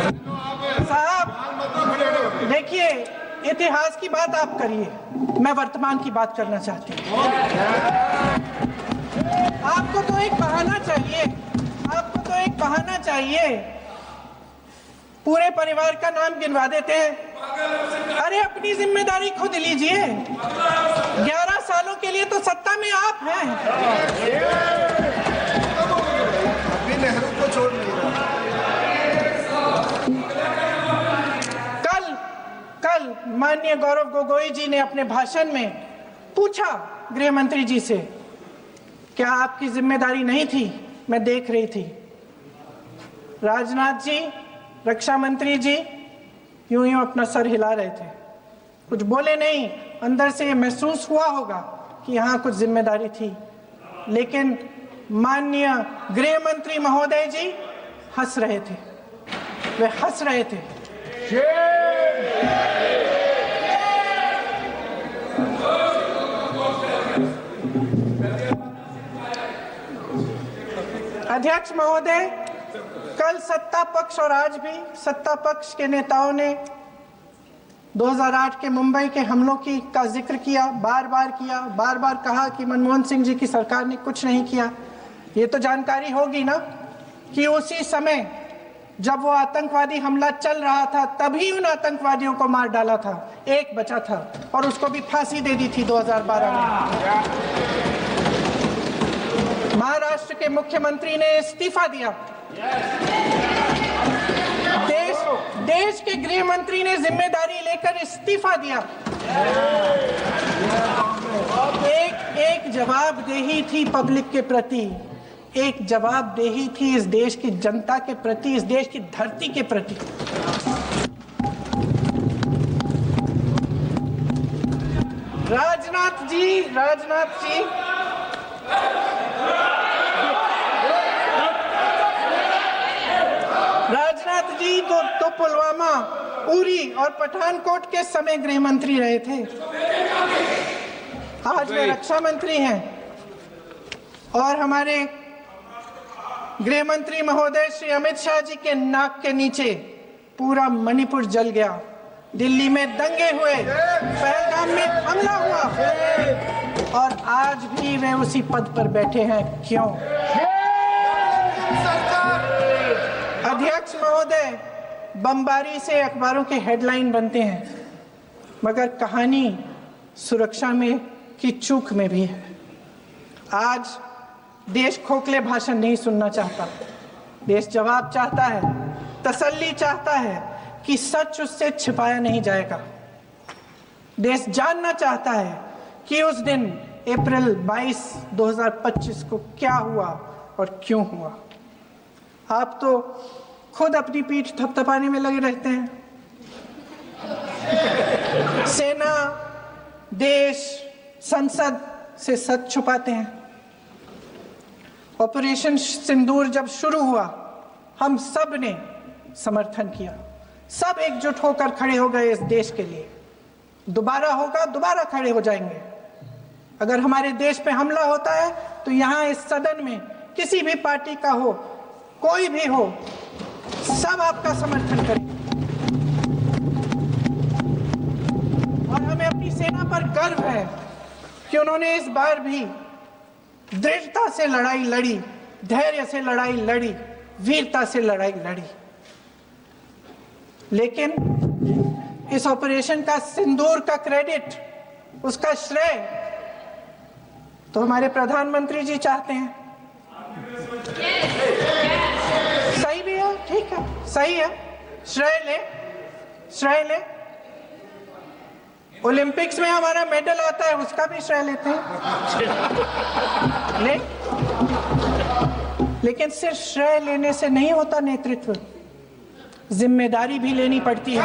साहब देखिए, इतिहास की बात आप करिए, मैं वर्तमान की बात करना चाहती हूँ। आपको तो एक बहाना चाहिए, आपको तो एक बहाना चाहिए। पूरे परिवार का नाम गिनवा देते हैं। अरे अपनी जिम्मेदारी खुद लीजिए। 11 सालों के लिए तो सत्ता में आप हैं। अभी नेहरू को छोड़ नहीं रहा। कल माननीय गौरव गोगोई जी ने अपने भाषण में पूछा गृह मंत्री जी से, क्या आपकी जिम्मेदारी नहीं थी? मैं देख रही थी। राजनाथ जी, रक्षा मंत्री जी यूं अपना सर हिला रहे थे, कुछ बोले नहीं। अंदर से महसूस हुआ होगा कि यहाँ कुछ जिम्मेदारी थी, लेकिन माननीय गृह मंत्री महोदय जी हंस रहे थे, वे हंस रहे थे। अध्यक्ष महोदय, कल सत्ता पक्ष और आज भी सत्ता पक्ष के नेताओं ने 2008 के मुंबई के हमलों का जिक्र किया, बार बार कहा कि मनमोहन सिंह जी की सरकार ने कुछ नहीं किया। ये तो जानकारी होगी ना कि उसी समय जब वो आतंकवादी हमला चल रहा था, तभी उन आतंकवादियों को मार डाला था। एक बचा था और उसको भी फांसी दे दी थी 2012 में। महाराष्ट्र के मुख्यमंत्री ने इस्तीफा दिया। देश के गृह मंत्री ने जिम्मेदारी लेकर इस्तीफा दिया। एक जवाबदेही थी पब्लिक के प्रति, एक जवाबदेही थी इस देश की जनता के प्रति, इस देश की धरती के प्रति। राजनाथ जी तो पुलवामा, उरी और पठानकोट के समय गृह मंत्री रहे थे। आज वे रक्षा मंत्री हैं और हमारे गृह मंत्री महोदय श्री अमित शाह जी के नाक के नीचे पूरा मणिपुर जल गया। दिल्ली में दंगे हुए, पहलगाम में हमला हुआ और आज भी वे उसी पद पर बैठे हैं। क्यों? अध्यक्ष महोदय, बमबारी से अखबारों के हेडलाइन बनते हैं, मगर कहानी सुरक्षा में की चूक में भी है। आज देश खोखले भाषण नहीं सुनना चाहता, देश जवाब चाहता है, तसल्ली चाहता है कि सच उससे छिपाया नहीं जाएगा। देश जानना चाहता है कि उस दिन अप्रैल 22, 2025 को क्या हुआ और क्यों हुआ। आप तो खुद अपनी पीठ थपथपाने में लगे रहते हैं। सेना, देश, संसद से सच छुपाते हैं। ऑपरेशन सिंदूर जब शुरू हुआ, हम सब ने समर्थन किया, सब एकजुट होकर खड़े हो गए इस देश के लिए। दोबारा होगा, दोबारा खड़े हो जाएंगे। अगर हमारे देश पे हमला होता है तो यहाँ इस सदन में किसी भी पार्टी का हो, कोई भी हो, सब आपका समर्थन करेंगे। और हमें अपनी सेना पर गर्व है कि उन्होंने इस बार भी दृढ़ता से लड़ाई लड़ी, धैर्य से लड़ाई लड़ी, वीरता से लड़ाई लड़ी। लेकिन इस ऑपरेशन का सिंदूर का क्रेडिट, उसका श्रेय तो हमारे प्रधानमंत्री जी चाहते हैं। सही भी है, ठीक है, सही है, श्रेय ले। ओलंपिक्स में हमारा मेडल आता है, उसका भी श्रेय लेते हैं। लेकिन सिर्फ श्रेय लेने से नहीं होता नेतृत्व, जिम्मेदारी भी लेनी पड़ती है।